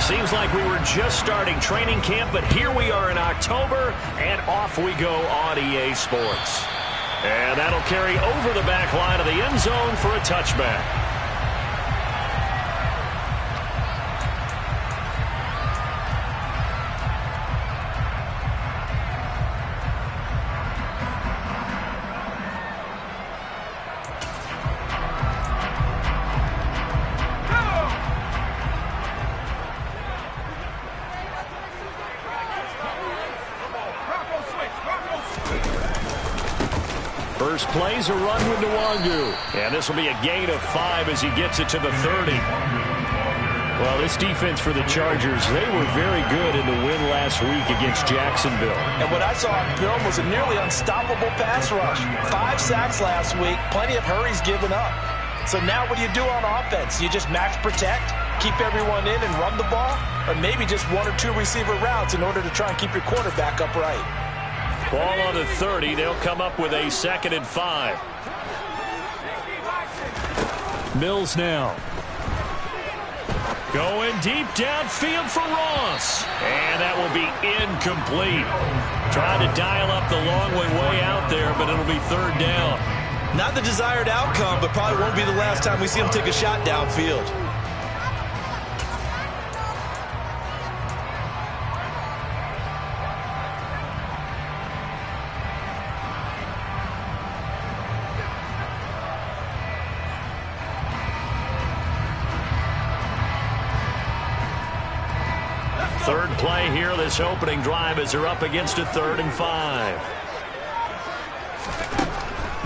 Seems like we were just starting training camp, but here we are in October, and off we go on EA Sports. And that'll carry over the back line of the end zone for a touchback. First play's a run with Nwangu. And this will be a gain of 5 as he gets it to the 30. Well, this defense for the Chargers, they were very good in the win last week against Jacksonville. And what I saw on film was a nearly unstoppable pass rush. 5 sacks last week, plenty of hurries given up. So now what do you do on offense? You just max protect, keep everyone in and run the ball? Or maybe just 1 or 2 receiver routes in order to try and keep your quarterback upright? Ball on the 30. They'll come up with a 2nd and 5. Mills now. Going deep downfield for Ross. And that will be incomplete. Trying to dial up the long way out there, but it'll be 3rd down. Not the desired outcome, but probably won't be the last time we see him take a shot downfield. Third play here, this opening drive, as they're up against a 3rd and 5.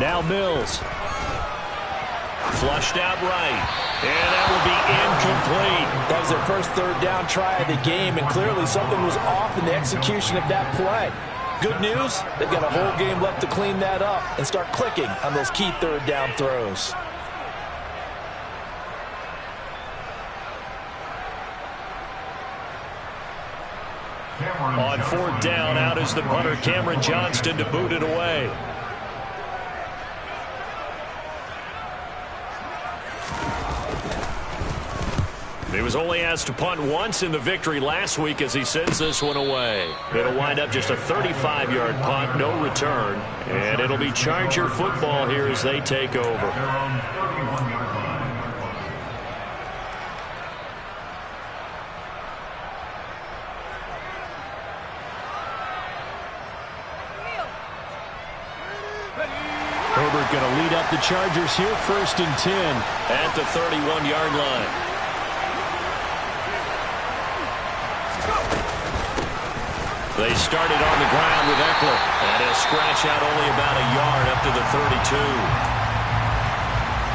Now Mills. Flushed out right. And that will be incomplete. That was their first 3rd down try of the game, and clearly something was off in the execution of that play. Good news, they've got a whole game left to clean that up and start clicking on those key 3rd down throws. On 4th down, out is the punter, Cameron Johnston, to boot it away. He was only asked to punt once in the victory last week as he sends this one away. It'll wind up just a 35-yard punt, no return. And it'll be Charger football here as they take over. Herbert going to lead up the Chargers here, 1st and 10 at the 31-yard line. They started on the ground with Eckler, and he'll scratch out only about a yard up to the 32.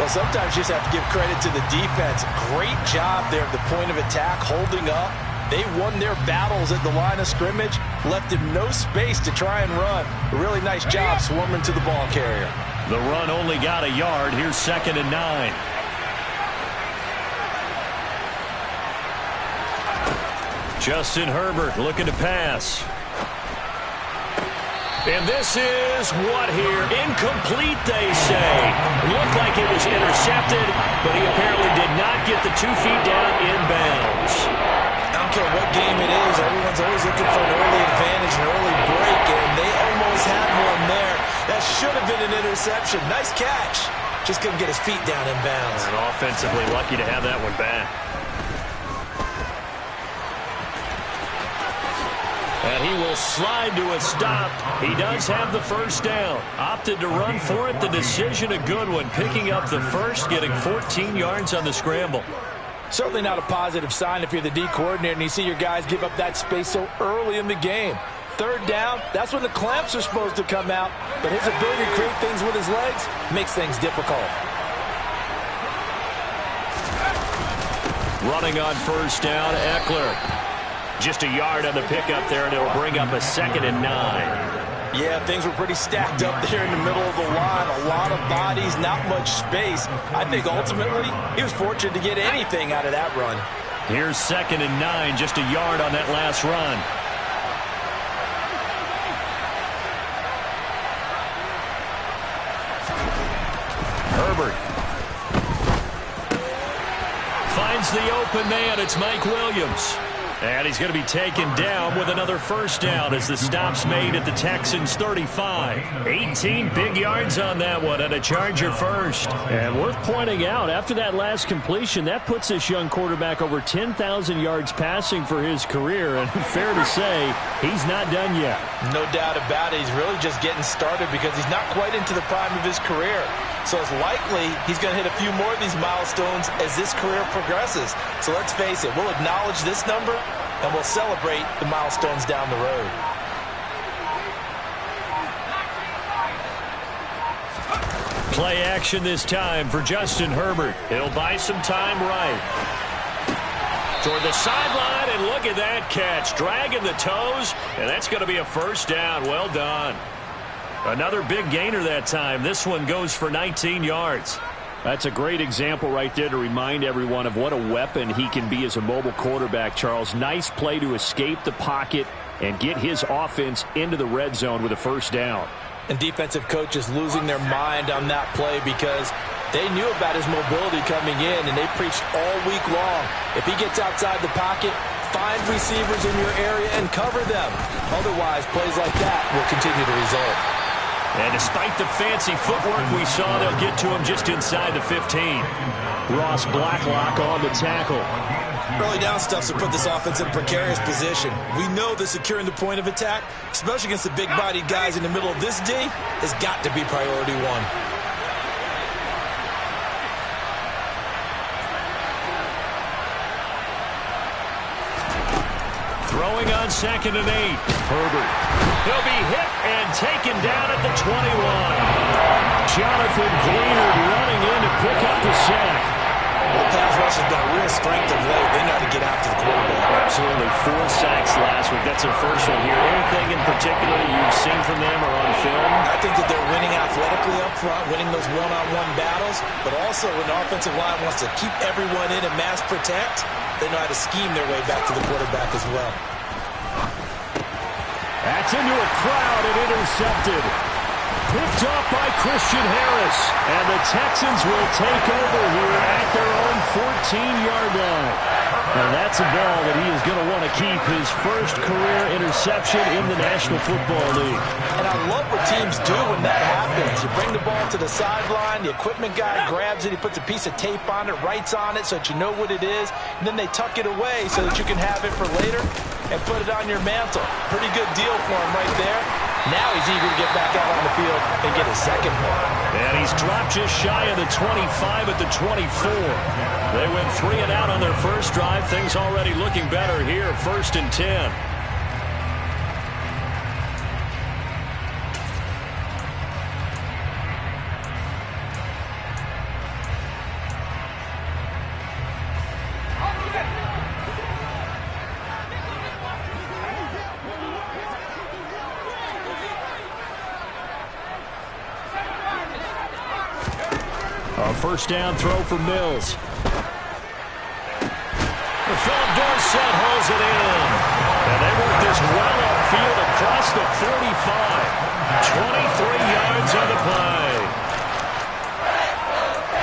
Well, sometimes you just have to give credit to the defense. Great job there at the point of attack, holding up. They won their battles at the line of scrimmage, left him no space to try and run. A really nice job swarming to the ball carrier. The run only got a yard. Here's 2nd and 9. Justin Herbert looking to pass. And this is what here? Incomplete, they say. Looked like it was intercepted, but he apparently did not get the 2 feet down inbounds. I don't care what game it is, everyone's always looking for an early advantage, an early break, and they almost had one there. That should have been an interception. Nice catch. Just couldn't get his feet down inbounds. And offensively lucky to have that one back. And he will slide to a stop. He does have the 1st down. Opted to run for it. The decision a good one. Picking up the 1st, getting 14 yards on the scramble. Certainly not a positive sign if you're the D coordinator and you see your guys give up that space so early in the game. 3rd down, that's when the clamps are supposed to come out. But his ability to create things with his legs makes things difficult. Running on 1st down, Eckler. Just a yard on the pickup there, and it'll bring up a 2nd and 9. Yeah, things were pretty stacked up there in the middle of the line. A lot of bodies, not much space. I think ultimately he was fortunate to get anything out of that run. Here's 2nd and 9, just a yard on that last run. Herbert finds the open man. It's Mike Williams. And he's going to be taken down with another first down as the stop's made at the Texans' 35. 18 big yards on that one and a Charger first. And worth pointing out, after that last completion, that puts this young quarterback over 10,000 yards passing for his career. And fair to say, he's not done yet. No doubt about it. He's really just getting started because he's not quite into the prime of his career. So it's likely he's going to hit a few more of these milestones as this career progresses. So let's face it, we'll acknowledge this number and we'll celebrate the milestones down the road. Play action this time for Justin Herbert. He'll buy some time right. Toward the sideline, and look at that catch. Dragging the toes, and that's going to be a first down. Well done. Another big gainer that time. This one goes for 19 yards. That's a great example right there to remind everyone of what a weapon he can be as a mobile quarterback, Charles. Nice play to escape the pocket and get his offense into the red zone with a first down. And defensive coaches losing their mind on that play because they knew about his mobility coming in, and they preached all week long. If he gets outside the pocket, find receivers in your area and cover them. Otherwise, plays like that will continue to result. And despite the fancy footwork we saw, they'll get to him just inside the 15. Ross Blacklock on the tackle. Early down stuff to put this offense in a precarious position. We know that securing the point of attack, especially against the big-bodied guys in the middle of this D, has got to be priority one. Throwing on 2nd and 8. Herbert. He'll be hit and taken down at the 21. Jonathan Greenard running in to pick up the sack. The pass rush has got real strength of late. They know how to get after the quarterback. Absolutely. 4 sacks last week. That's their first one here. Anything in particular you've seen from them or on film? I think that they're winning athletically up front, winning those one-on-one battles, but also when the offensive line wants to keep everyone in and mass protect, they know how to scheme their way back to the quarterback as well. That's into a crowd and intercepted. Picked up by Christian Harris. And the Texans will take over here at their own 14-yard line. And that's a ball that he is going to want to keep, his first career interception in the National Football League. And I love what teams do when that happens. You bring the ball to the sideline, the equipment guy grabs it, he puts a piece of tape on it, writes on it so that you know what it is, and then they tuck it away so that you can have it for later and put it on your mantle. Pretty good deal for him right there. Now he's eager to get back out on the field and get his second one. And he's dropped just shy of the 25 at the 24. They went 3 and out on their first drive. Things already looking better here, 1st and 10. First down throw for Mills. Philip Dorsett holds it in. And they work this well upfield across the 45. 23 yards on the play.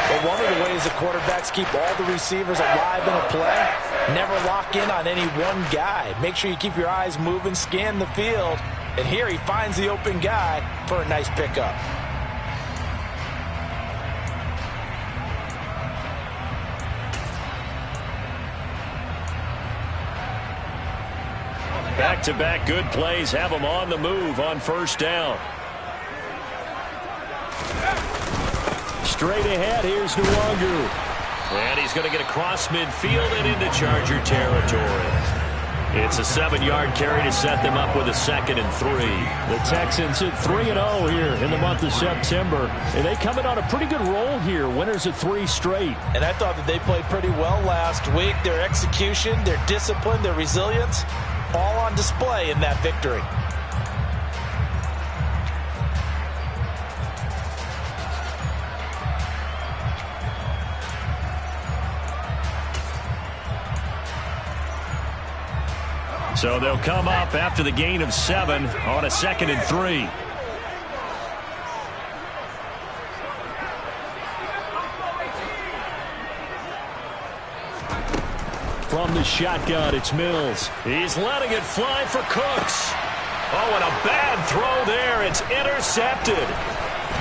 But one of the ways the quarterbacks keep all the receivers alive in a play, never lock in on any one guy. Make sure you keep your eyes moving, scan the field. And here he finds the open guy for a nice pickup. Back-to-back good plays have them on the move on first down. Straight ahead, here's Nwangu. And he's going to get across midfield and into Charger territory. It's a 7-yard carry to set them up with a 2nd and 3. The Texans hit 3-0 here in the month of September. And they come in on a pretty good roll here. Winners of 3 straight. And I thought that they played pretty well last week. Their execution, their discipline, their resilience, all on display in that victory. So they'll come up after the gain of 7 on a 2nd and 3. from the shotgun. It's Mills. He's letting it fly for Cooks. Oh, and a bad throw there. It's intercepted.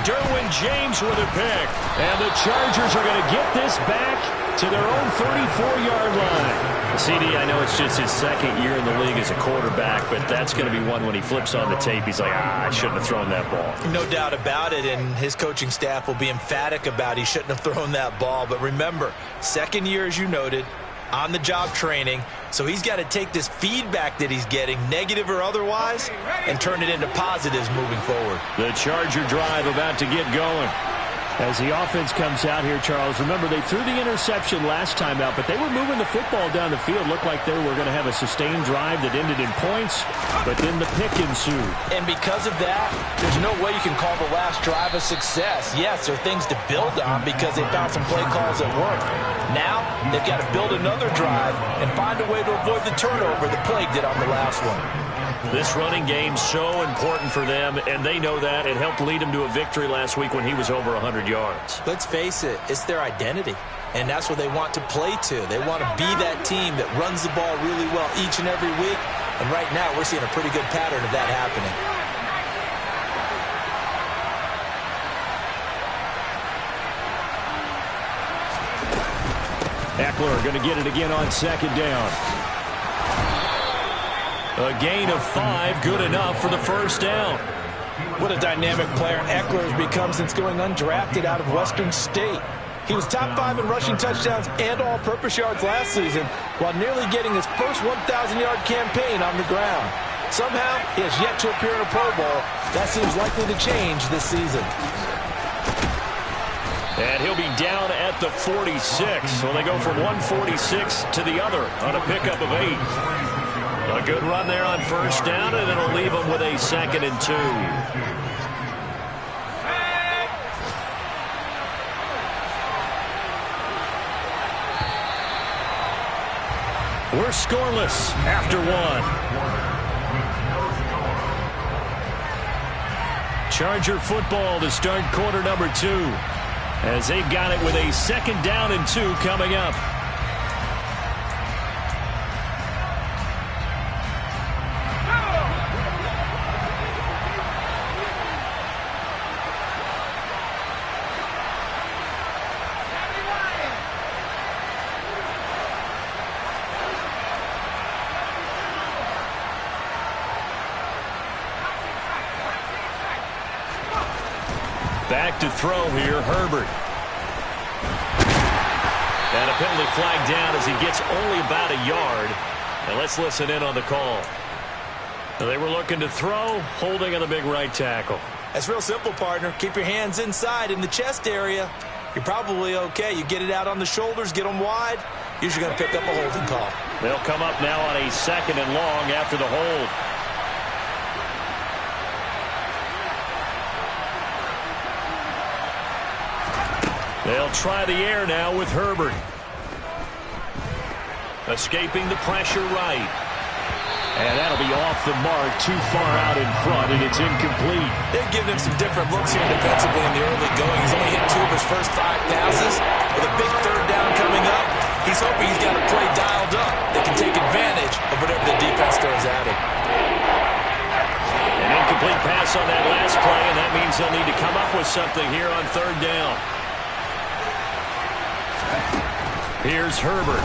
Derwin James with a pick. And the Chargers are going to get this back to their own 34-yard line. CD, I know it's just his second year in the league as a quarterback, but that's going to be one when he flips on the tape. He's like, I shouldn't have thrown that ball. No doubt about it, and his coaching staff will be emphatic about he shouldn't have thrown that ball. But remember, second year, as you noted, on-the-job training, so he's got to take this feedback that he's getting, negative or otherwise, and turn it into positives moving forward. The Charger drive about to get going. As the offense comes out here, Charles, remember they threw the interception last time out, but they were moving the football down the field. Looked like they were going to have a sustained drive that ended in points, but then the pick ensued. And because of that, there's no way you can call the last drive a success. Yes, there are things to build on because they found some play calls that work. Now, they've got to build another drive and find a way to avoid the turnover the plague did on the last one. This running game's so important for them, and they know that. It helped lead them to a victory last week when he was over 100 yards. Let's face it, it's their identity, and that's what they want to play to. They want to be that team that runs the ball really well each and every week, and right now we're seeing a pretty good pattern of that happening. Eckler going to get it again on second down. A gain of 5, good enough for the first down. What a dynamic player Eckler has become since going undrafted out of Western State. He was top 5 in rushing touchdowns and all-purpose yards last season, while nearly getting his first 1,000-yard campaign on the ground. Somehow, he has yet to appear in a Pro Bowl. That seems likely to change this season. And he'll be down at the 46. So they go from 146 to the other on a pickup of 8. A good run there on first down, and it'll leave them with a 2nd and 2. We're scoreless after 1. Charger football to start quarter number 2. As they've got it with a 2nd down and 2 coming up. Back to throw here, Herbert. And a penalty flag down as he gets only about a yard. And let's listen in on the call. They were looking to throw, holding on the big right tackle. That's real simple, partner. Keep your hands inside in the chest area. You're probably okay. You get it out on the shoulders, get them wide. Usually going to pick up a holding call. They'll come up now on a 2nd and long after the hold. They'll try the air now with Herbert. Escaping the pressure right. And that'll be off the mark, too far out in front, and it's incomplete. They've given him some different looks here defensively in the early going. He's only hit 2 of his first 5 passes. With a big 3rd down coming up, he's hoping he's got a play dialed up that can take advantage of whatever the defense throws at him. An incomplete pass on that last play, and that means they'll need to come up with something here on 3rd down. Here's Herbert.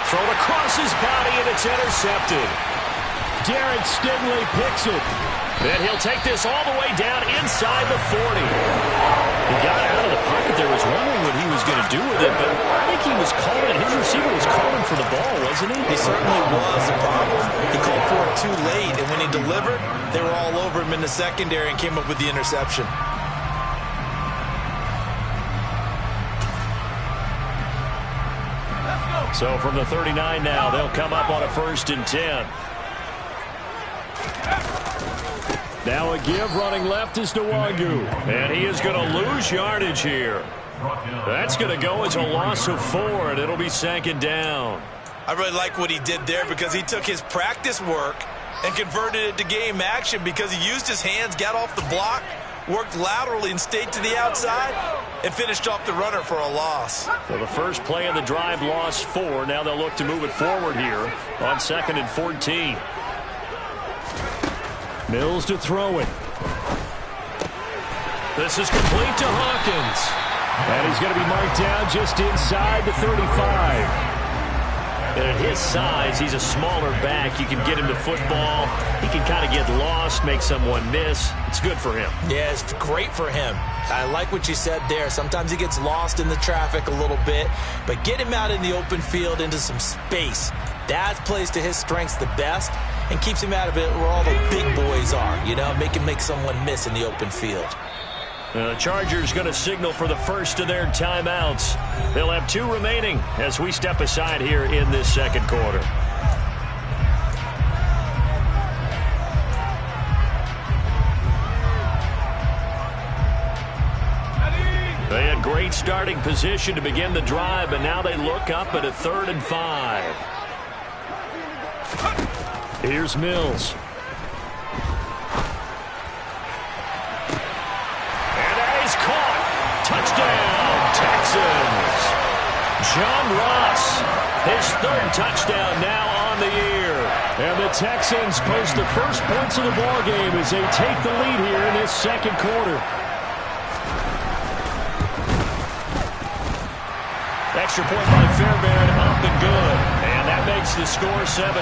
Thrown across his body, and it's intercepted. Derek Stingley picks it. And he'll take this all the way down inside the 40. He got out of the pocket there, was wondering what he was going to do with it, but I think he was calling, his receiver was calling for the ball, wasn't he? He certainly was. The problem, he called for it too late, and when he delivered, they were all over him in the secondary and came up with the interception. So from the 39 now, they'll come up on a 1st and 10. Now a give running left is Nwangu. And he is going to lose yardage here. That's going to go as a loss of 4, and it'll be 2nd down. I really like what he did there because he took his practice work and converted it to game action because he used his hands, got off the block, worked laterally and stayed to the outside and finished off the runner for a loss. So the first play of the drive lost 4. Now they'll look to move it forward here on 2nd and 14. Mills to throw it. This is complete to Hawkins. And he's going to be marked down just inside the 35. And at his size, he's a smaller back. You can get him the football. He can kind of get lost, make someone miss. It's good for him. Yeah, it's great for him. I like what you said there. Sometimes he gets lost in the traffic a little bit, but get him out in the open field into some space. That plays to his strengths the best and keeps him out of it where all the big boys are, you know, make him make someone miss in the open field. The Chargers going to signal for the first of their timeouts. They'll have 2 remaining as we step aside here in this second quarter. They had great starting position to begin the drive, but now they look up at a 3rd and 5. Here's Mills. Touchdown, Texans. John Ross, his 3rd touchdown now on the year. And the Texans post the first points of the ballgame as they take the lead here in this second quarter. Extra point by Fairbairn, up and good. And that makes the score 7-0.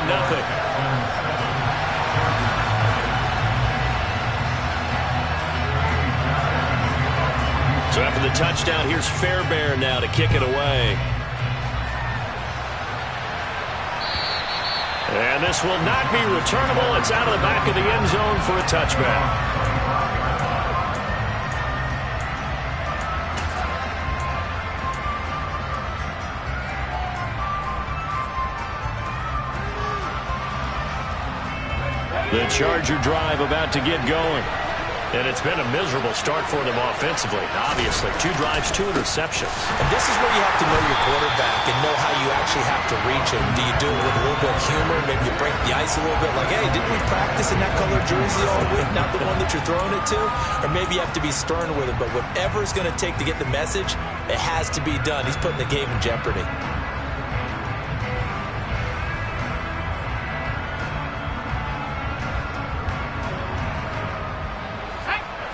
So after the touchdown, here's Fairbairn now to kick it away. And this will not be returnable. It's out of the back of the end zone for a touchback. The Charger drive about to get going. And it's been a miserable start for them offensively. Obviously, 2 drives, 2 interceptions. And this is where you have to know your quarterback and know how you actually have to reach him. Do you do it with a little bit of humor? Maybe you break the ice a little bit. Like, hey, didn't we practice in that color jersey all week? Not the one that you're throwing it to? Or maybe you have to be stern with him. But whatever it's going to take to get the message, it has to be done. He's putting the game in jeopardy.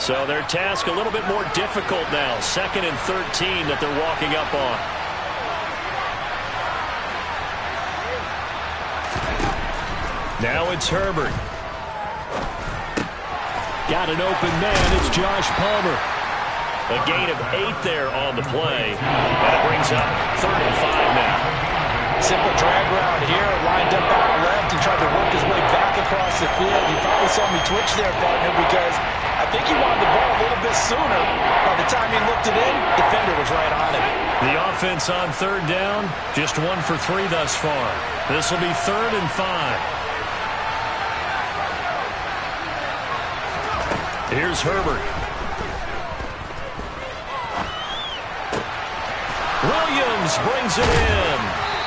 So their task a little bit more difficult now. 2nd and 13 that they're walking up on. Now it's Herbert. Got an open man. It's Josh Palmer. A gain of 8 there on the play. And it brings up 3rd and 5 now. Simple drag route here, lined up out left. He tried to work his way back across the field. You probably saw me twitch there, partner, because I think he wanted the ball a little bit sooner. By the time he looked it in, the defender was right on him. The offense on 3rd down, just 1 for 3 thus far. This will be 3rd and 5. Here's Herbert. Williams brings it in.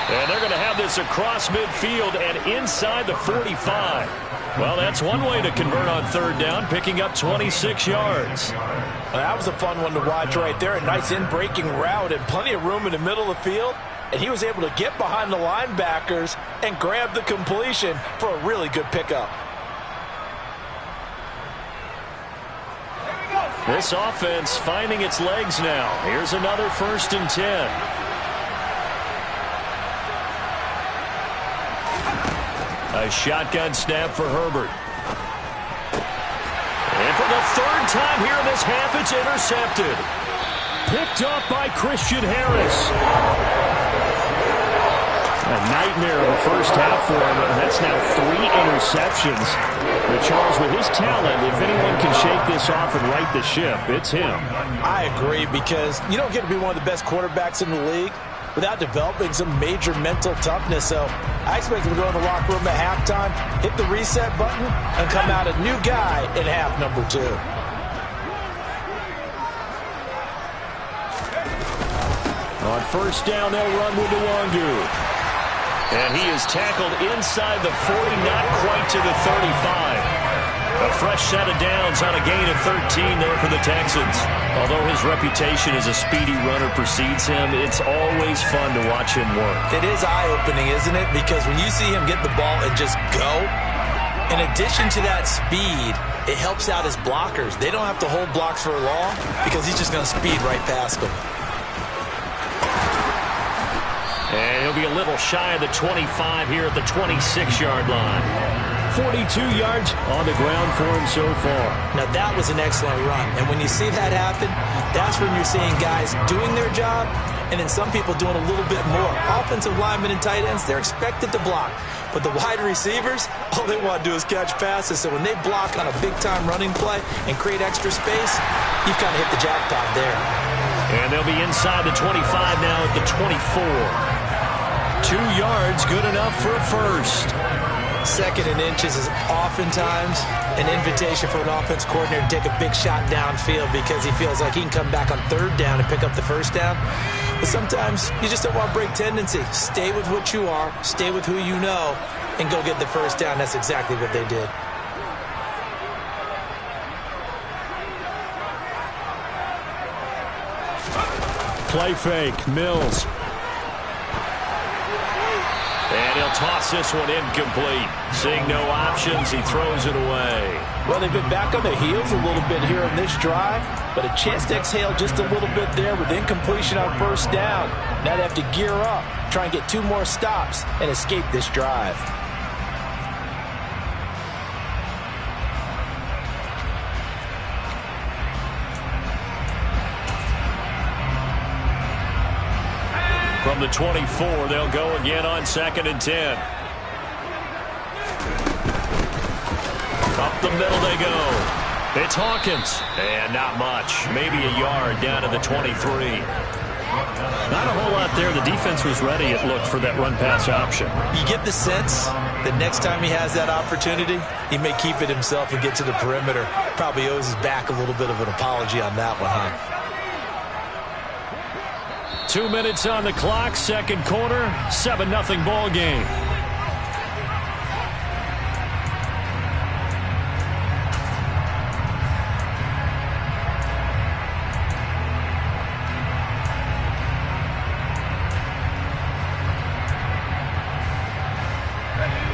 And they're going to have this across midfield and inside the 45. Well, that's one way to convert on 3rd down, picking up 26 yards. Well, that was a fun one to watch right there. A nice in-breaking route and plenty of room in the middle of the field. And he was able to get behind the linebackers and grab the completion for a really good pickup. This offense finding its legs now. Here's another 1st and 10. A shotgun snap for Herbert. And for the 3rd time here in this half, it's intercepted. Picked up by Christian Harris. A nightmare of a first half for him. That's now 3 interceptions. But Charles, with his talent, if anyone can shake this off and right the ship, it's him. I agree, because you don't get to be one of the best quarterbacks in the league without developing some major mental toughness. So I expect him to go in the locker room at halftime, hit the reset button, and come out a new guy in half number 2. On 1st down, they'll run with Nwangu. And he is tackled inside the 40, not quite to the 35. A fresh set of downs on a gain of 13 there for the Texans. Although his reputation as a speedy runner precedes him, it's always fun to watch him work. It is eye-opening, isn't it? Because when you see him get the ball and just go, in addition to that speed, it helps out his blockers. They don't have to hold blocks for long because he's just going to speed right past them. And he'll be a little shy of the 25 here at the 26-yard line. 42 yards on the ground for him so far. Now, that was an excellent run. And when you see that happen, that's when you're seeing guys doing their job and then some people doing a little bit more. Offensive linemen and tight ends, they're expected to block. But the wide receivers, all they want to do is catch passes. So when they block on a big-time running play and create extra space, you've kind of hit the jackpot there. And they'll be inside the 25 now at the 24. 2 yards, good enough for a first. Second and inches is oftentimes an invitation for an offense coordinator to take a big shot downfield because he feels like he can come back on third down and pick up the first down. But sometimes you just don't want to break tendency. Stay with what you are, stay with who you know, and go get the first down. That's exactly what they did. Play fake, Mills. And he'll toss this one incomplete. Seeing no options, he throws it away. Well, they've been back on their heels a little bit here on this drive, but a chance to exhale just a little bit there with incompletion on first down. Now they have to gear up, try and get 2 more stops, and escape this drive. From the 24, they'll go again on 2nd and 10. Up the middle they go. It's Hawkins. And not much. Maybe a yard down to the 23. Not a whole lot there. The defense was ready, it looked, for that run-pass option. You get the sense that next time he has that opportunity, he may keep it himself and get to the perimeter. Probably owes his back a little bit of an apology on that one, huh? 2 minutes on the clock, second quarter, 7-0 ball game.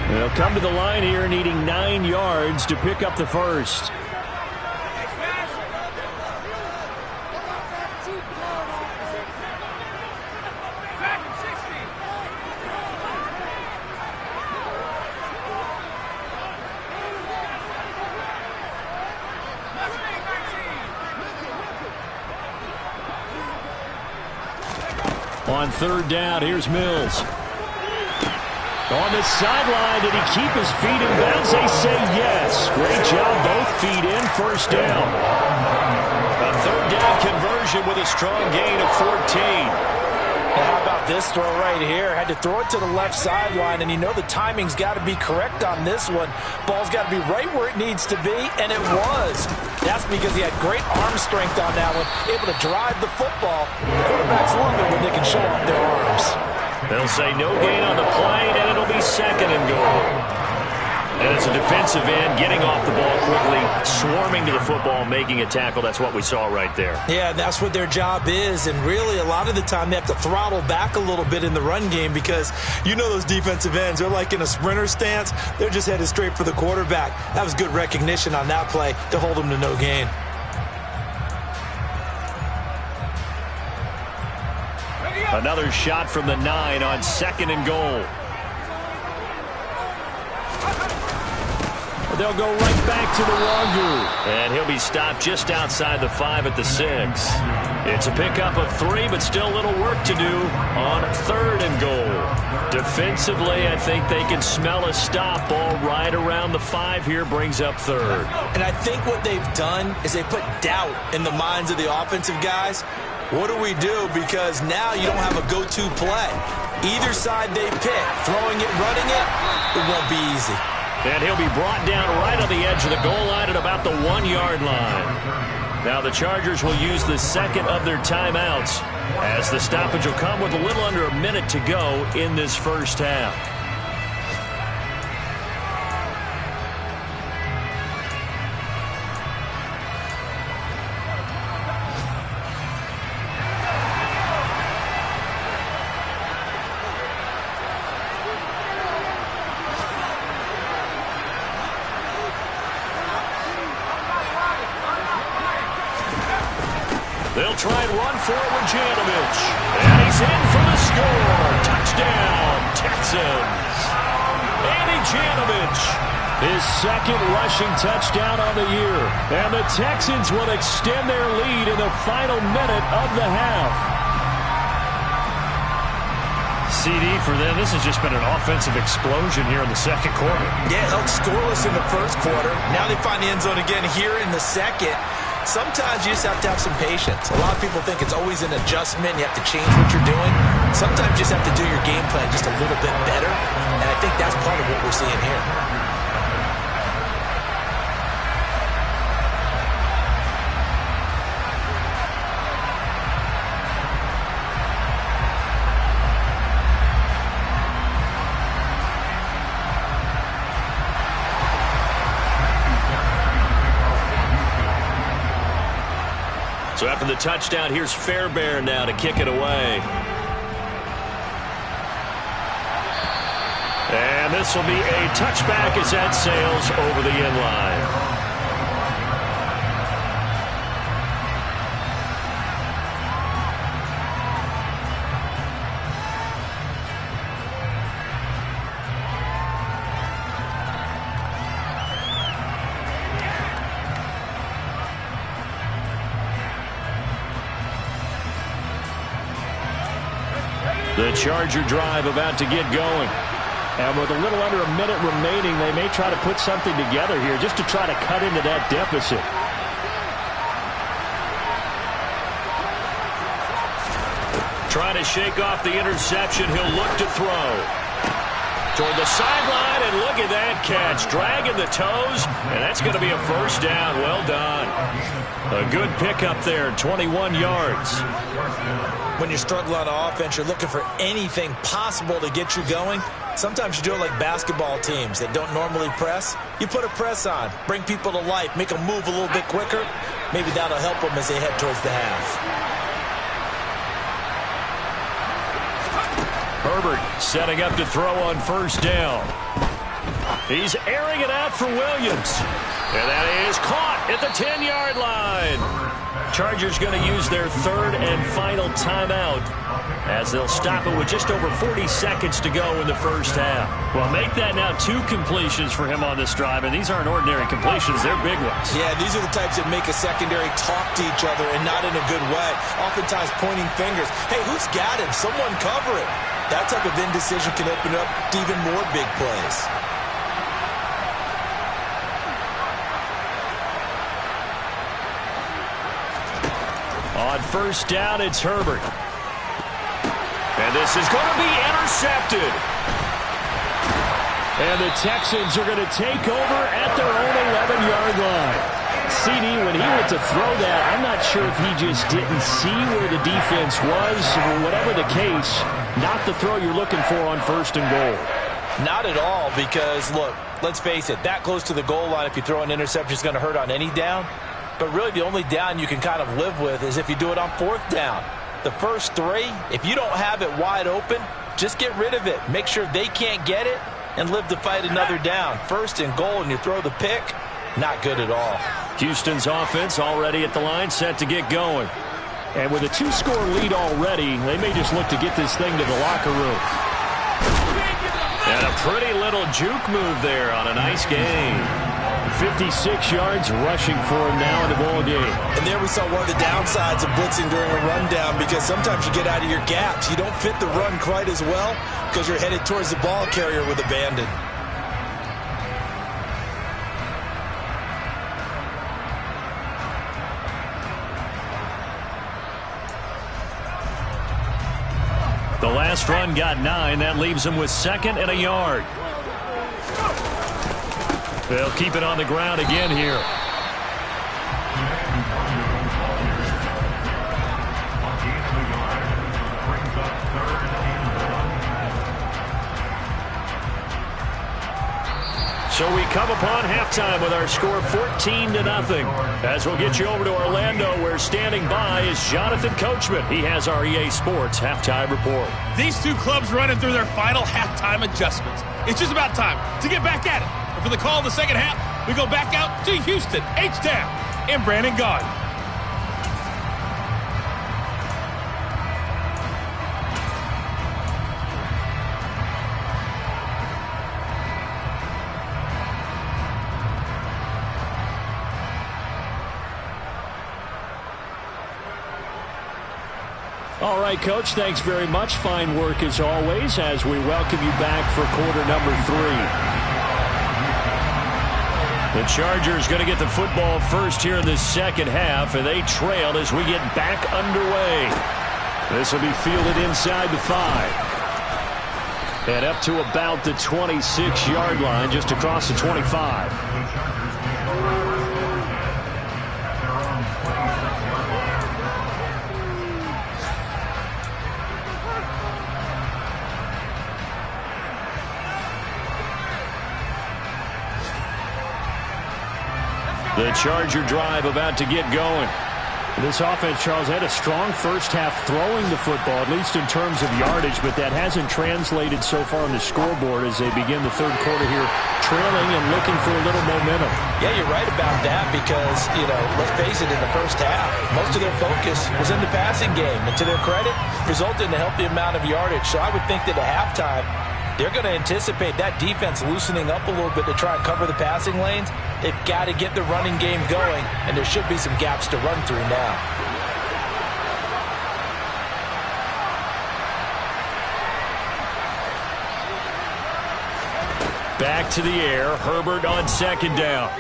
They'll come to the line here needing 9 yards to pick up the first. On third down, here's Mills. On the sideline, did he keep his feet in bounds? They say yes. Great job, both feet in, first down. A third down conversion with a strong gain of 14. Now, how about this throw right here? Had to throw it to the left sideline, and you know the timing's got to be correct on this one. Ball's got to be right where it needs to be, and it was. That's because he had great arm strength on that one, able to drive the football. Quarterbacks love it when they can show off their arms. They'll say no gain on the play, and it'll be 2nd and goal. And it's a defensive end getting off the ball quickly, swarming to the football, making a tackle. That's what we saw right there. Yeah, that's what their job is. And really, a lot of the time, they have to throttle back a little bit in the run game because you know those defensive ends, they're like in a sprinter stance. They're just headed straight for the quarterback. That was good recognition on that play to hold them to no gain. Another shot from the 9 on 2nd and goal. They'll go right back to the Wazoo. And he'll be stopped just outside the 5 at the 6. It's a pickup of 3, but still a little work to do on 3rd and goal. Defensively, I think they can smell a stop. Ball right around the 5 here, brings up 3rd. And I think what they've done is they put doubt in the minds of the offensive guys. What do we do? Because now you don't have a go-to play. Either side they pick, throwing it, running it, it won't be easy. And he'll be brought down right on the edge of the goal line at about the 1-yard line. Now the Chargers will use the second of their timeouts as the stoppage will come with a little under a minute to go in this first half. They'll try and run for it with Janovich. And he's in for the score. Touchdown, Texans. Andy Janovich. His second rushing touchdown on the year. And the Texans will extend their lead in the final minute of the half. CD for them. This has just been an offensive explosion here in the second quarter. Yeah, held scoreless in the first quarter. Now they find the end zone again here in the second. Sometimes you just have to have some patience. A lot of people think it's always an adjustment. You have to change what you're doing. Sometimes you just have to do your game plan just a little bit better. And I think that's part of what we're seeing here. So after the touchdown, here's Fairbairn now to kick it away. And this will be a touchback as that sails over the end line. The Charger drive about to get going. And with a little under a minute remaining, they may try to put something together here just to try to cut into that deficit. Trying to shake off the interception. He'll look to throw. Toward the sideline, and look at that catch. Dragging the toes, and that's going to be a first down. Well done. A good pickup there, 21 yards. When you're struggling on offense, you're looking for anything possible to get you going. Sometimes you do it like basketball teams that don't normally press. You put a press on, bring people to life, make them move a little bit quicker. Maybe that'll help them as they head towards the half. Herbert setting up to throw on first down. He's airing it out for Williams. And that is caught at the 10-yard line. Chargers going to use their third and final timeout as they'll stop it with just over 40 seconds to go in the first half. Well, make that now 2 completions for him on this drive, and these aren't ordinary completions. They're big ones. Yeah, these are the types that make a secondary talk to each other and not in a good way. Oftentimes pointing fingers. Hey, who's got him? Someone cover it. That type of indecision can open up to even more big plays. On first down, it's Herbert. And this is going to be intercepted. And the Texans are going to take over at their own 11-yard line. CD, when he went to throw that, I'm not sure if he just didn't see where the defense was, or whatever the case, not the throw you're looking for on first and goal. Not at all, because, look, let's face it, that close to the goal line, if you throw an interception, is going to hurt on any down. But really, the only down you can kind of live with is if you do it on fourth down. The first 3, if you don't have it wide open, just get rid of it. Make sure they can't get it and live to fight another down. First and goal, and you throw the pick, not good at all. Houston's offense already at the line, set to get going. And with a 2-score lead already, they may just look to get this thing to the locker room. And a pretty little juke move there on a nice game. 56 yards rushing for him now in the ball game. And there we saw one of the downsides of blitzing during a rundown, because sometimes you get out of your gaps. You don't fit the run quite as well because you're headed towards the ball carrier with abandon. The last run got 9. That leaves him with 2nd and a yard. They'll keep it on the ground again here. So we come upon halftime with our score 14-0. As we'll get you over to Orlando, where standing by is Jonathan Coachman. He has our EA Sports halftime report. These two clubs running through their final halftime adjustments. It's just about time to get back at it. And for the call of the second half, we go back out to Houston, H-Town, and Brandon Gaudin. All right, Coach, thanks very much. Fine work as always as we welcome you back for quarter number 3. The Chargers going to get the football first here in the second half, and they trail as we get back underway. This will be fielded inside the 5. And up to about the 26-yard line, just across the 25. The Charger drive about to get going. This offense, Charles, had a strong first half throwing the football, at least in terms of yardage, but that hasn't translated so far on the scoreboard as they begin the third quarter here, trailing and looking for a little momentum. Yeah, you're right about that because, let's face it, in the first half, most of their focus was in the passing game. And to their credit, resulted in a healthy amount of yardage. So I would think that at halftime, they're going to anticipate that defense loosening up a little bit to try and cover the passing lanes. They've got to get the running game going, and there should be some gaps to run through now. Back to the air. Herbert on second down.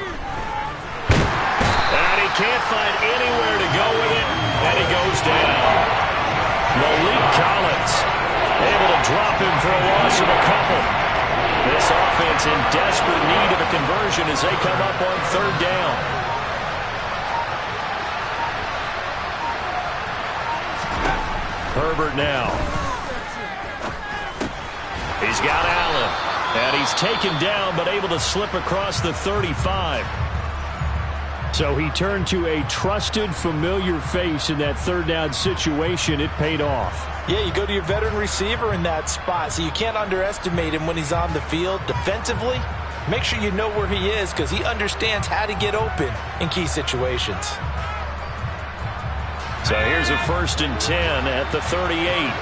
And he can't find anywhere to go with it, and he goes down. Malik Collins able to drop him for a loss of a couple. This offense in desperate need of a conversion as they come up on third down. Herbert now. He's got Allen. And he's taken down but able to slip across the 35. So he turned to a trusted, familiar face in that third down situation. It paid off. Yeah, you go to your veteran receiver in that spot, so you can't underestimate him when he's on the field. Defensively, make sure you know where he is because he understands how to get open in key situations. So here's a 1st and 10 at the 38.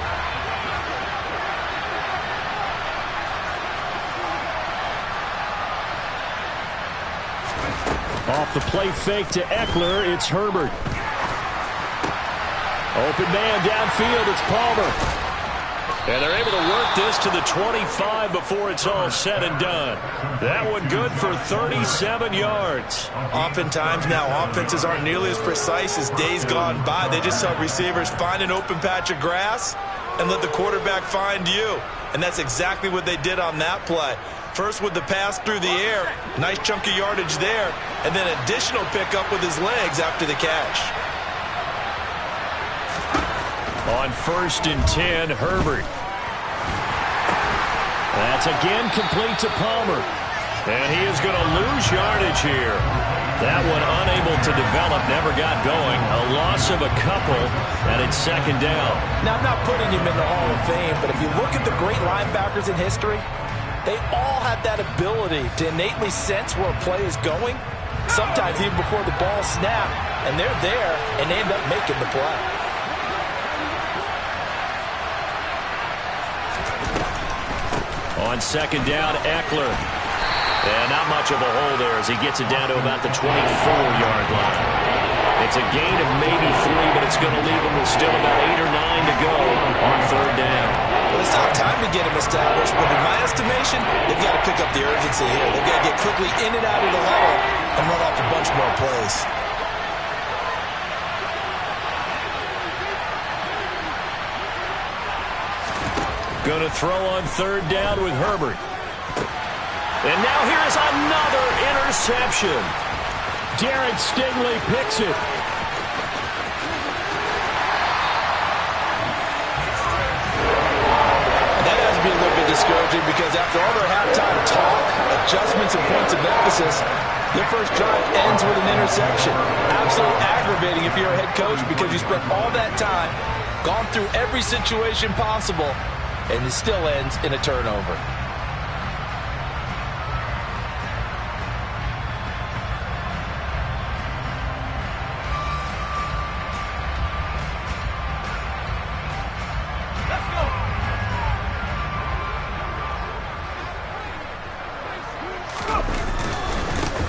Off the play fake to Eckler, it's Herbert. Open man downfield, it's Palmer. And they're able to work this to the 25 before it's all said and done. That one good for 37 yards. Oftentimes now, offenses aren't nearly as precise as days gone by. They just help receivers find an open patch of grass and let the quarterback find you. And that's exactly what they did on that play. First with the pass through the air, nice chunk of yardage there, and then additional pickup with his legs after the catch. On 1st and 10, Herbert. That's again complete to Palmer. And he is going to lose yardage here. That one unable to develop, never got going. A loss of a couple, and it's second down. Now, I'm not putting him in the Hall of Fame, but if you look at the great linebackers in history, they all have that ability to innately sense where a play is going, sometimes even before the ball snaps, and they're there, and they end up making the play. On second down, Eckler. And not much of a hole there as he gets it down to about the 24-yard line. It's a gain of maybe 3, but it's going to leave him with still about 8 or 9 to go on third down. Well, it's not time to get him established, but in my estimation, they've got to pick up the urgency here. They've got to get quickly in and out of the huddle and run off a bunch more plays. Going to throw on third down with Herbert. And now here's another interception. Derek Stingley picks it. That has to be a little bit discouraging because after all their halftime talk, adjustments and points of emphasis, their first drive ends with an interception. Absolutely aggravating if you're a head coach because you spent all that time, gone through every situation possible, and it still ends in a turnover.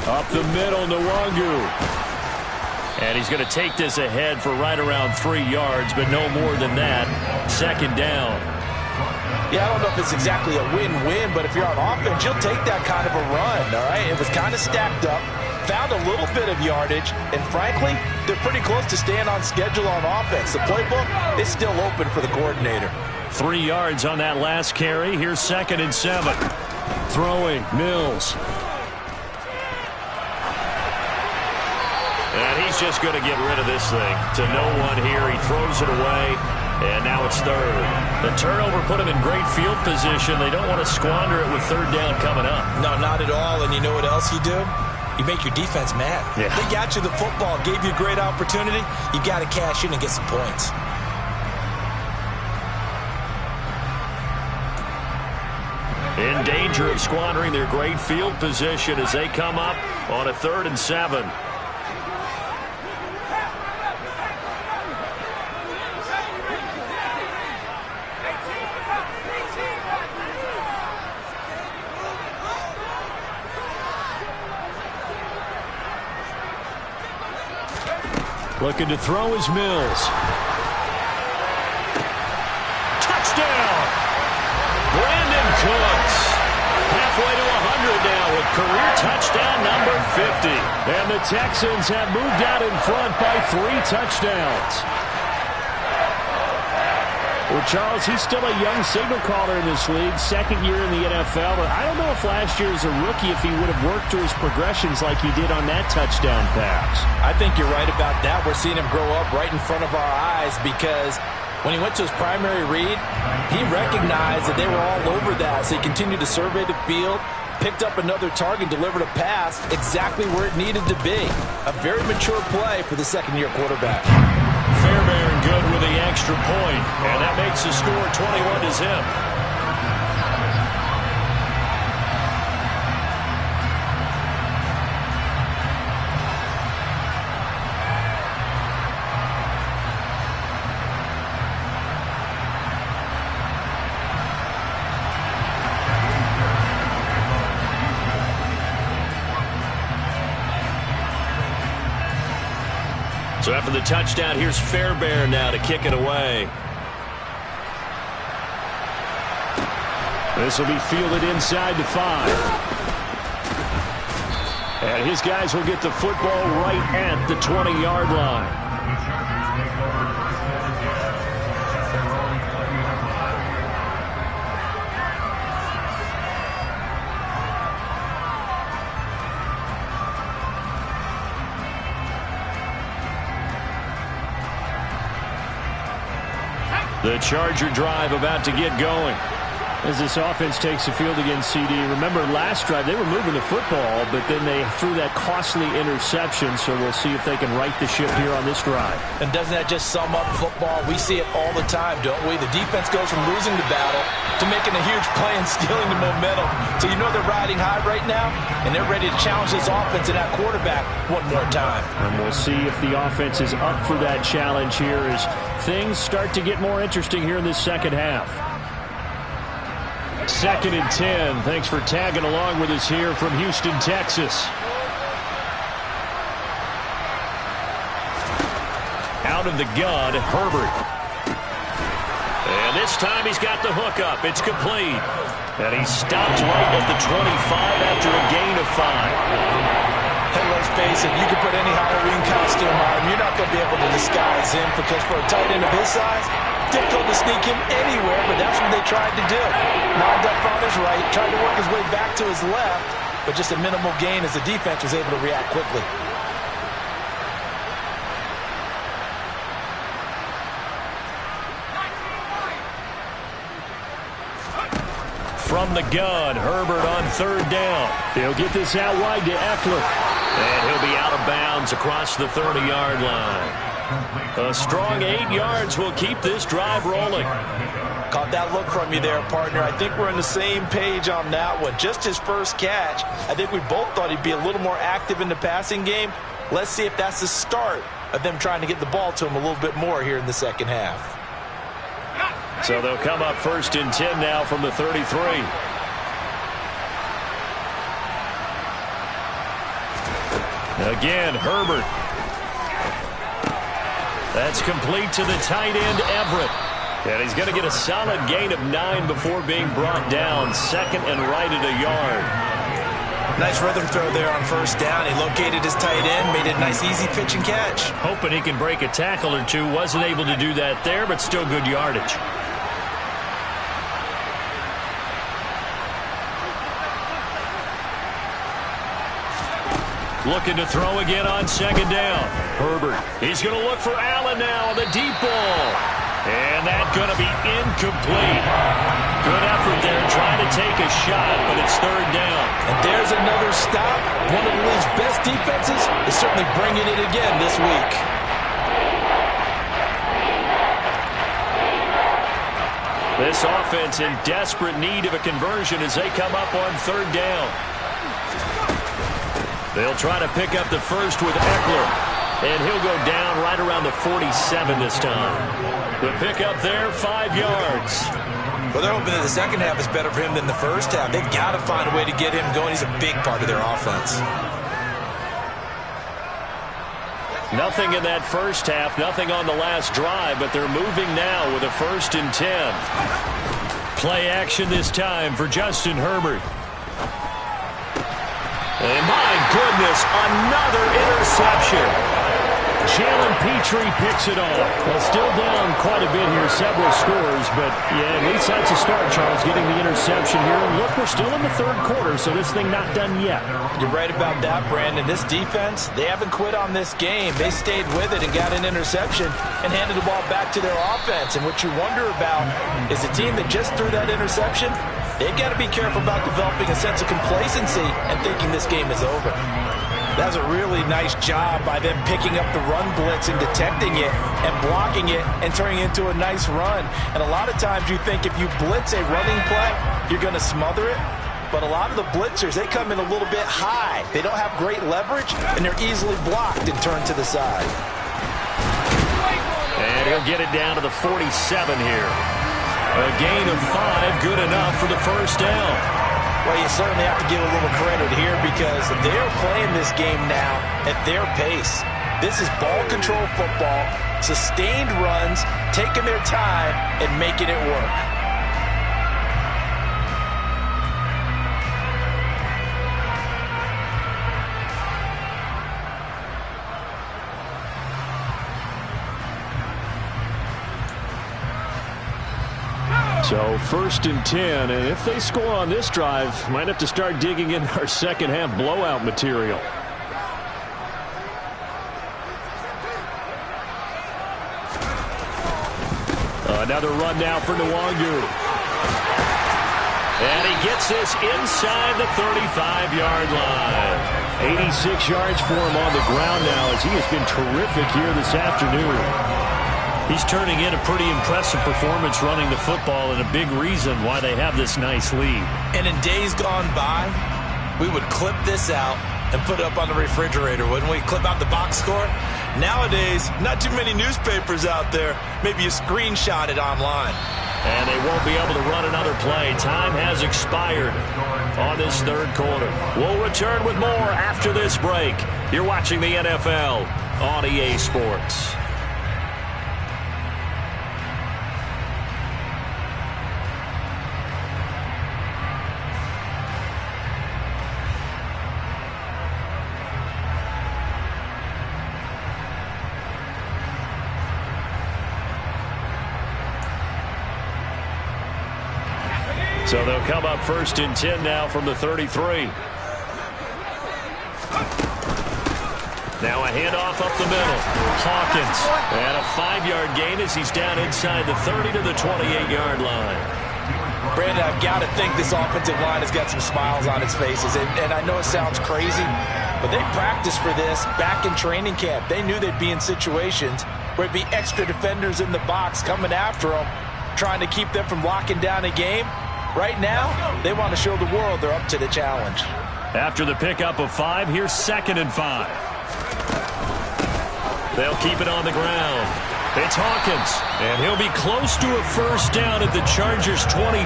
Up the middle, Nwangu. And he's going to take this ahead for right around 3 yards, but no more than that. Second down. Yeah, I don't know if it's exactly a win-win, but if you're on offense, you'll take that kind of a run, all right? It was kind of stacked up, found a little bit of yardage, and frankly, they're pretty close to staying on schedule on offense. The playbook is still open for the coordinator. 3 yards on that last carry. Here's 2nd and 7. Throwing, Mills. And he's just going to get rid of this thing to no one here. He throws it away, and now it's 3rd. The turnover put him in great field position. They don't want to squander it with 3rd down coming up. No, not at all. And you know what else you do? You make your defense mad. Yeah. They got you the football, gave you a great opportunity. You got to cash in and get some points. In danger of squandering their great field position as they come up on a 3rd and 7. Looking to throw is Mills. Touchdown! Brandon Cooks. Halfway to 100 now with career touchdown number 50. And the Texans have moved out in front by 3 touchdowns. Well, Charles, he's still a young signal caller in this league, 2nd year in the NFL. But I don't know if last year as a rookie if he would have worked through his progressions like he did on that touchdown pass. I think you're right about that. We're seeing him grow up right in front of our eyes because when he went to his primary read, he recognized that they were all over that. So he continued to survey the field, picked up another target, delivered a pass exactly where it needed to be. A very mature play for the 2nd-year quarterback. Fairbairn good with the extra point, and that makes the score 21-zip. So after the touchdown, here's Fairbairn now to kick it away. This will be fielded inside the 5. And his guys will get the football right at the 20-yard line. The Charger drive about to get going. As this offense takes the field against CD, remember last drive they were moving the football, but then they threw that costly interception, so we'll see if they can right the ship here on this drive. And doesn't that just sum up football? We see it all the time, don't we? The defense goes from losing the battle to making a huge play and stealing the momentum. So you know they're riding high right now, and they're ready to challenge this offense and that quarterback one more time. And we'll see if the offense is up for that challenge here as things start to get more interesting here in this second half. 2nd and 10. Thanks for tagging along with us here from Houston, Texas. Out of the gun, Herbert. And this time he's got the hook up. It's complete. And he stopped right at the 25 after a gain of 5. And let's face it, you can put any Halloween costume on him. You're not going to be able to disguise him because for a tight end of his size, difficult to sneak him anywhere, but that's what they tried to do. Lined up on his right, tried to work his way back to his left, but just a minimal gain as the defense was able to react quickly. From the gun, Herbert on 3rd down. They'll get this out wide to Eckler. And he'll be out of bounds across the 30-yard line. A strong 8 yards will keep this drive rolling. Caught that look from you there, partner. I think we're on the same page on that one. Just his first catch. I think we both thought he'd be a little more active in the passing game. Let's see if that's the start of them trying to get the ball to him a little bit more here in the second half. So they'll come up 1st and 10 now from the 33. Again, Herbert. That's complete to the tight end, Everett. And he's going to get a solid gain of 9 before being brought down. Second and right at a yard. Nice rhythm throw there on first down. He located his tight end, made it a nice easy pitch and catch. Hoping he can break a tackle or two. Wasn't able to do that there, but still good yardage. Looking to throw again on second down. Herbert. He's going to look for Allen now on the deep ball. And that's going to be incomplete. Good effort there trying to take a shot, but it's third down. And there's another stop. One of the league's best defenses is certainly bringing it again this week. This offense in desperate need of a conversion as they come up on third down. They'll try to pick up the first with Eckler. And he'll go down right around the 47 this time. The pickup there, 5 yards. Well, they're hoping that the second half is better for him than the first half. They've got to find a way to get him going. He's a big part of their offense. Nothing in that first half, nothing on the last drive, but they're moving now with a 1st and 10. Play action this time for Justin Herbert. And my goodness, another interception. Jalen Petrie picks it off. Well, still down quite a bit here, several scores, but yeah, at least that's a start, Charles, getting the interception here. And look, we're still in the third quarter, so this thing not done yet. You're right about that, Brandon. This defense, they haven't quit on this game. They stayed with it and got an interception and handed the ball back to their offense. And what you wonder about is the team that just threw that interception, they've got to be careful about developing a sense of complacency and thinking this game is over. That's a really nice job by them picking up the run blitz and detecting it and blocking it and turning it into a nice run. And a lot of times you think if you blitz a running play, you're going to smother it. But a lot of the blitzers, they come in a little bit high. They don't have great leverage, and they're easily blocked and turned to the side. And he'll get it down to the 47 here. A gain of 5, good enough for the first down. Well, you certainly have to give a little credit here because they're playing this game now at their pace. This is ball control football, sustained runs, taking their time and making it work. So 1st and 10, and if they score on this drive, might have to start digging in our second half blowout material. Another run now for Nwangu. And he gets this inside the 35-yard line. 86 yards for him on the ground now as he has been terrific here this afternoon. He's turning in a pretty impressive performance running the football and a big reason why they have this nice lead. And in days gone by, we would clip this out and put it up on the refrigerator, wouldn't we? Clip out the box score. Nowadays, not too many newspapers out there. Maybe you screenshot it online. And they won't be able to run another play. Time has expired on this third quarter. We'll return with more after this break. You're watching the NFL on EA Sports. So they'll come up 1st and 10 now from the 33. Now a handoff up the middle. Hawkins. And a 5-yard gain as he's down inside the 30 to the 28-yard line. Brandon, I've got to think this offensive line has got some smiles on its faces. And I know it sounds crazy, but they practiced for this back in training camp. They knew they'd be in situations where it'd be extra defenders in the box coming after them, trying to keep them from locking down a game. Right now, they want to show the world they're up to the challenge. After the pickup of 5, here's 2nd and 5. They'll keep it on the ground. It's Hawkins, and he'll be close to a first down at the Chargers' 23.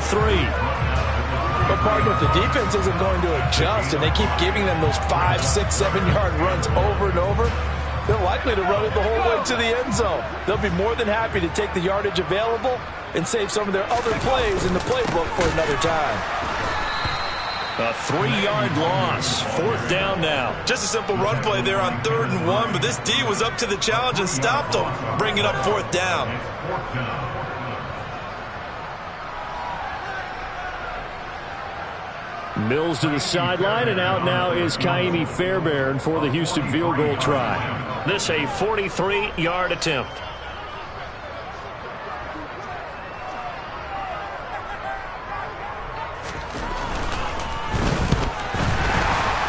But, partner, if the defense isn't going to adjust and they keep giving them those 5, 6, 7-yard runs over and over, They're likely to run it the whole way to the end zone. They'll be more than happy to take the yardage available and save some of their other plays in the playbook for another time. A 3-yard loss. 4th down now. Just a simple run play there on 3rd and 1, but this D was up to the challenge and stopped them, bringing up 4th down. Mills to the sideline, and out now is Kaimi Fairbairn for the Houston field goal try. This a 43-yard attempt.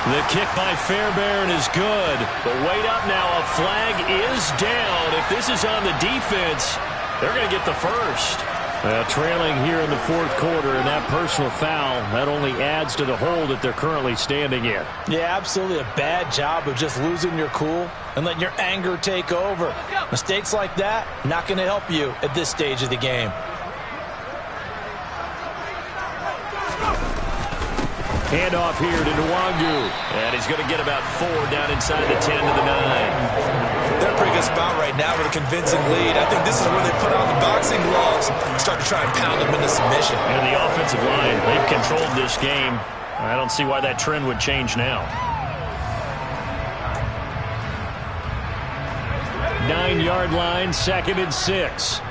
The kick by Fairbairn is good. But wait up now. A flag is down. If this is on the defense, they're going to get the first. Trailing here in the 4th quarter, and that personal foul, that only adds to the hole that they're currently standing in. Yeah, absolutely a bad job of just losing your cool and letting your anger take over. Mistakes like that, not going to help you at this stage of the game. Handoff here to Nwangu. And he's going to get about 4 down inside the 10 to the 9. They're in a pretty good spot right now with a convincing lead. I think this is where they put on the boxing gloves and start to try and pound them into submission. And the offensive line, they've controlled this game. I don't see why that trend would change now. 9-yard line, 2nd and 6.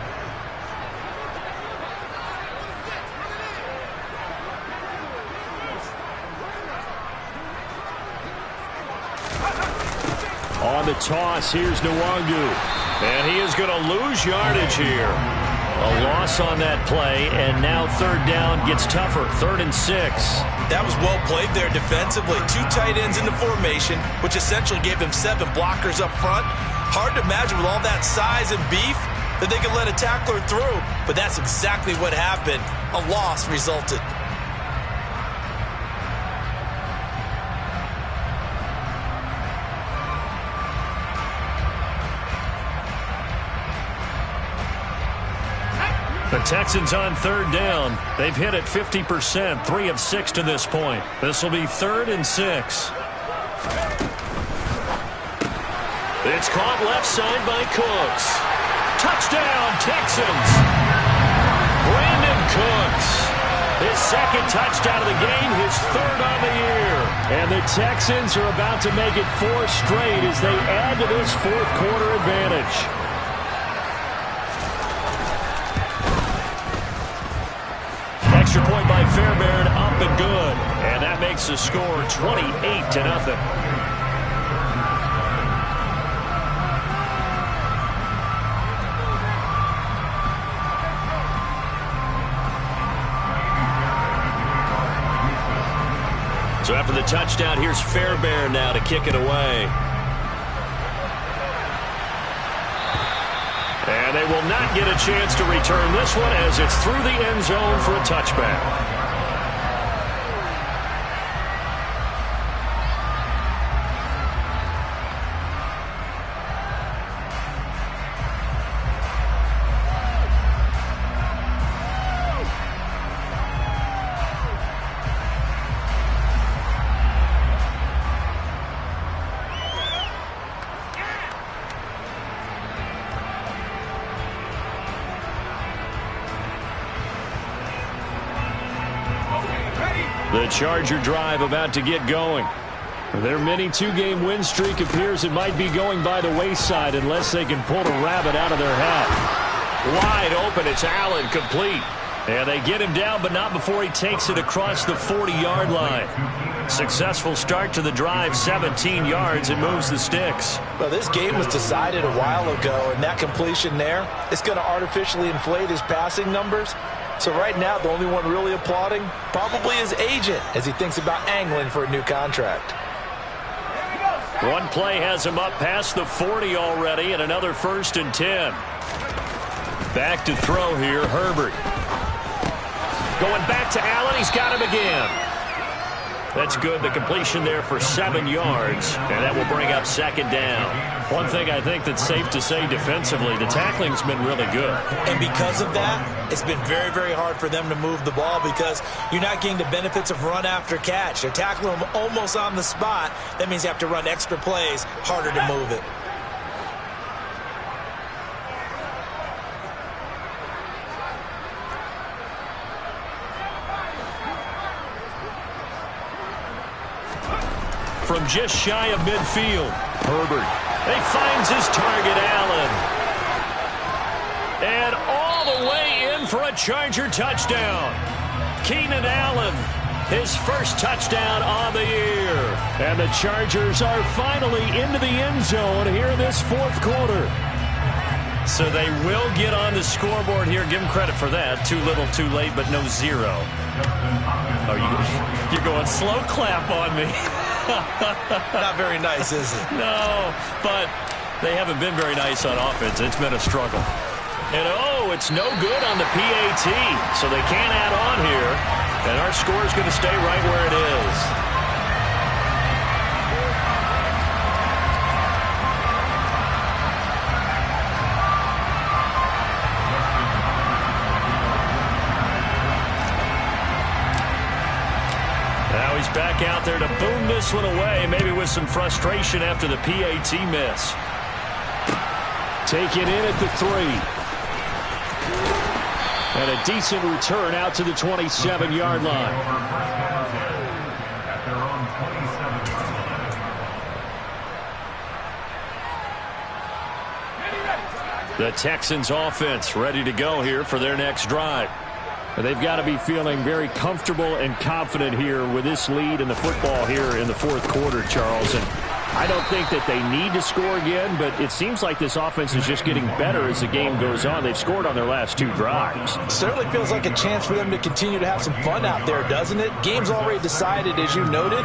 On the toss, here's Nwangu. And he is going to lose yardage here. A loss on that play, and now 3rd down gets tougher. 3rd and 6. That was well played there defensively. 2 tight ends in the formation, which essentially gave them 7 blockers up front. Hard to imagine with all that size and beef that they could let a tackler through, but that's exactly what happened. A loss resulted. The Texans on 3rd down. They've hit it 50%, 3 of 6 to this point. This will be 3rd and 6. It's caught left side by Cooks. Touchdown, Texans. Brandon Cooks. His 2nd touchdown of the game, his 3rd on the year. And the Texans are about to make it 4 straight as they add to this 4th quarter advantage. Extra point by Fairbairn, up and good. And that makes the score 28-0. So after the touchdown, here's Fairbairn now to kick it away. And they will not get a chance to return this one as it's through the end zone for a touchback. The Charger drive about to get going. Their mini 2-game win streak appears it might be going by the wayside unless they can pull a rabbit out of their hat. Wide open, it's Allen, complete. And they get him down, but not before he takes it across the 40-yard line. Successful start to the drive, 17 yards, and moves the sticks. Well, this game was decided a while ago, and that completion there is going to artificially inflate his passing numbers. So right now, the only one really applauding probably his agent as he thinks about angling for a new contract. One play has him up past the 40 already, and another 1st and 10. Back to throw here, Herbert. Going back to Allen, he's got him again. That's good, the completion there for 7 yards, and that will bring up 2nd down. One thing I think that's safe to say defensively, the tackling's been really good. And because of that, it's been very, very hard for them to move the ball because you're not getting the benefits of run after catch. They're tackling them almost on the spot. That means you have to run extra plays, harder to move it. from just shy of midfield. Herbert. He finds his target, Allen. And all the way in for a Charger touchdown. Keenan Allen, his first touchdown on the year. And the Chargers are finally into the end zone here in this fourth quarter. So they will get on the scoreboard here. Give them credit for that. Too little, too late, but no zero. Oh, you're going slow clap on me. Not very nice, is it? No, but they haven't been very nice on offense. It's been a struggle. And, oh, it's no good on the PAT. So they can't add on here. And our score is going to stay right where it is. Now he's back out there to boom this one away, maybe with some frustration after the PAT miss. Take it in at the 3. And a decent return out to the 27-yard line. The Texans offense ready to go here for their next drive. They've got to be feeling very comfortable and confident here with this lead in the football here in the fourth quarter, Charles. And I don't think that they need to score again, but it seems like this offense is just getting better as the game goes on. They've scored on their last 2 drives. Certainly feels like a chance for them to continue to have some fun out there, doesn't it? Game's already decided, as you noted.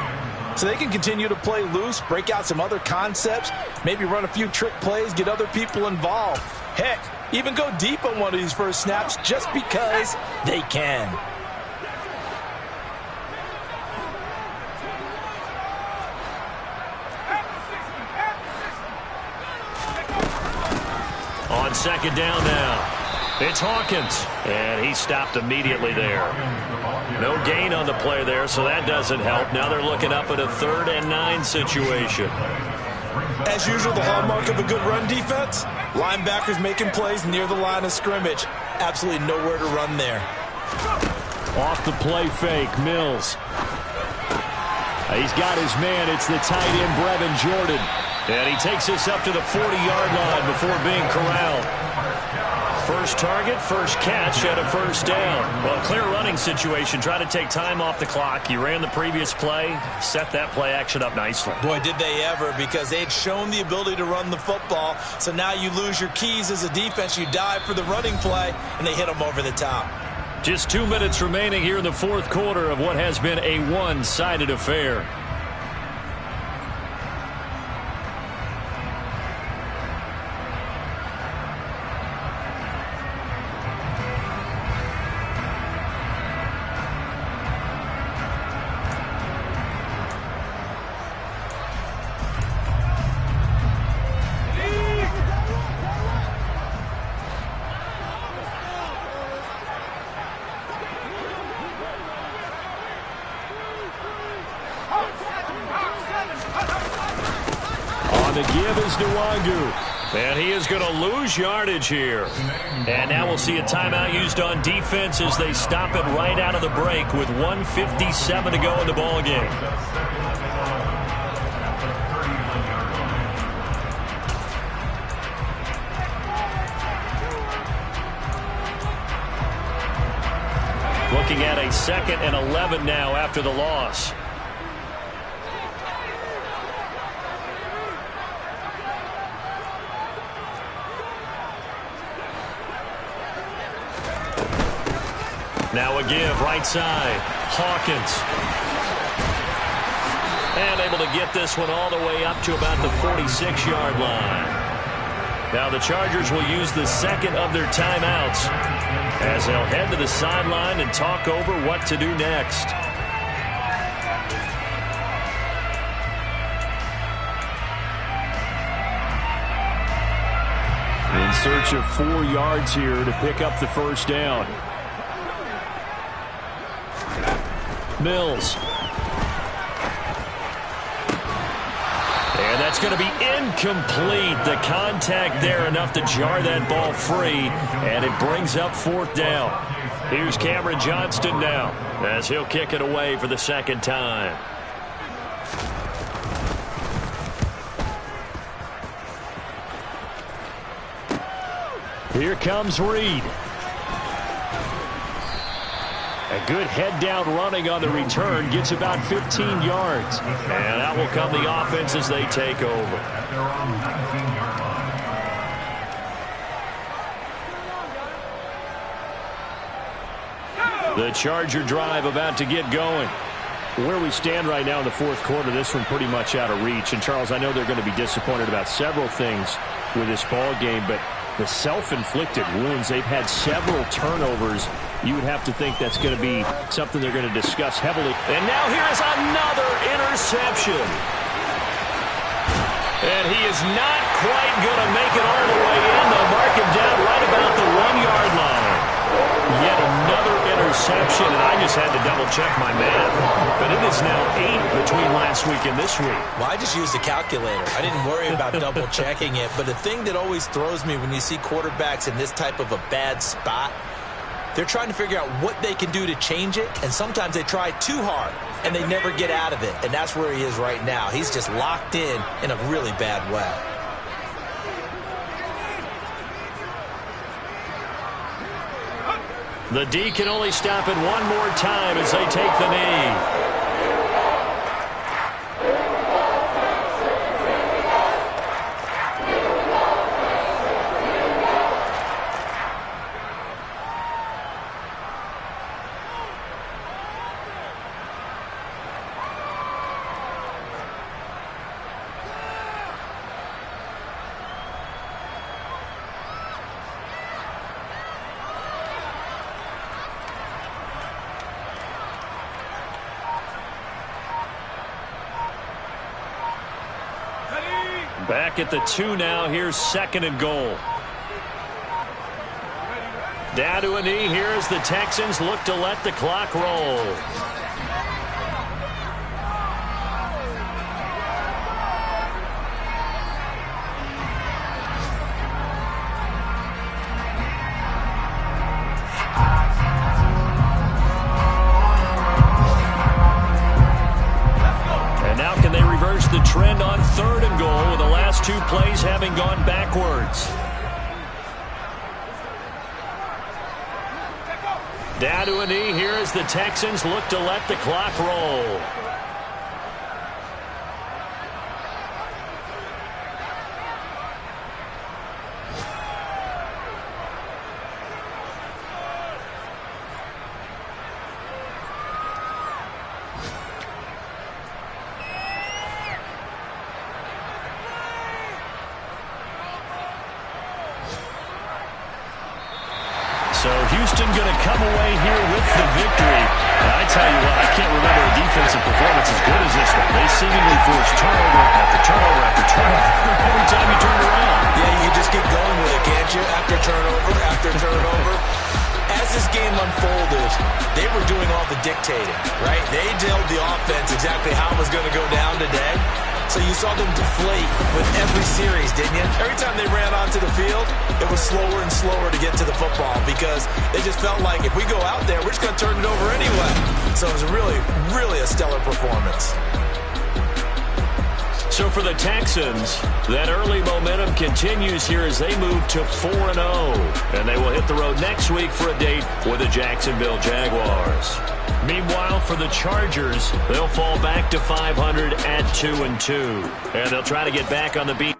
So they can continue to play loose, break out some other concepts, maybe run a few trick plays, get other people involved. Heck, even go deep on one of these first snaps just because they can. On second down now, it's Hawkins, and he stopped immediately there. No gain on the play there, so that doesn't help. Now they're looking up at a 3rd and 9 situation. As usual, the hallmark of a good run defense, linebackers making plays near the line of scrimmage. Absolutely nowhere to run there. Off the play fake, Mills. He's got his man. It's the tight end, Brevin Jordan. And he takes us up to the 40-yard line before being corralled. First target, first catch, and a first down. Well, clear running situation. Try to take time off the clock. You ran the previous play, set that play action up nicely. Boy, did they ever, because they'd shown the ability to run the football. So now you lose your keys as a defense. You dive for the running play, and they hit them over the top. Just 2 minutes remaining here in the fourth quarter of what has been a one-sided affair. The give is Nwangu. And he is going to lose yardage here. And now we'll see a timeout used on defense as they stop it right out of the break with 1:57 to go in the ball game. Looking at a 2nd and 11 now after the loss. Now a give, right side, Hawkins. And able to get this one all the way up to about the 46-yard line. Now the Chargers will use the 2nd of their timeouts as they'll head to the sideline and talk over what to do next. In search of 4 yards here to pick up the first down. Mills. And that's going to be incomplete. The contact there enough to jar that ball free, and it brings up 4th down. Here's Cameron Johnston now as he'll kick it away for the 2nd time. Here comes Reed. A good head-down running on the return. Gets about 15 yards. And that will come the offense as they take over. The Charger drive about to get going. Where we stand right now in the fourth quarter, this one pretty much out of reach. And, Charles, I know they're going to be disappointed about several things with this ball game, but the self-inflicted wounds, they've had several turnovers. You would have to think that's going to be something they're going to discuss heavily. And now here is another interception. And he is not quite going to make it all the way in. They'll mark him down right about the 1-yard line. Yet another interception, and I just had to double-check my math. But it is now 8 between last week and this week. Well, I just used a calculator. I didn't worry about double-checking it. But the thing that always throws me when you see quarterbacks in this type of a bad spot, they're trying to figure out what they can do to change it, and sometimes they try too hard, and they never get out of it. And that's where he is right now. He's just locked in a really bad way. The D can only stop it one more time as they take the knee. Back at the 2 now. Here's 2nd and goal. Down to a knee here as the Texans look to let the clock roll. The trend on 3rd and goal with the last 2 plays having gone backwards. Down to a knee here as the Texans look to let the clock roll. So Houston going to come away here with the victory. And I tell you what, I can't remember a defensive performance as good as this one. They seemingly forced turnover after turnover after turnover every time you turned around. Yeah, you can just keep going with it, can't you? After turnover, after turnover. As this game unfolded, they were doing all the dictating, right? They told the offense exactly how it was going to go down today. So you saw them deflate with every series, didn't you? Every time they ran onto the field, it was slower and slower to get to the football because they just felt like if we go out there, we're just going to turn it over anyway. So it was really, really a stellar performance. So for the Texans, that early momentum continues here as they move to 4-0. And they will hit the road next week for a date with the Jacksonville Jaguars. Meanwhile, for the Chargers, they'll fall back to 500 at 2-2. And they'll try to get back on the beat.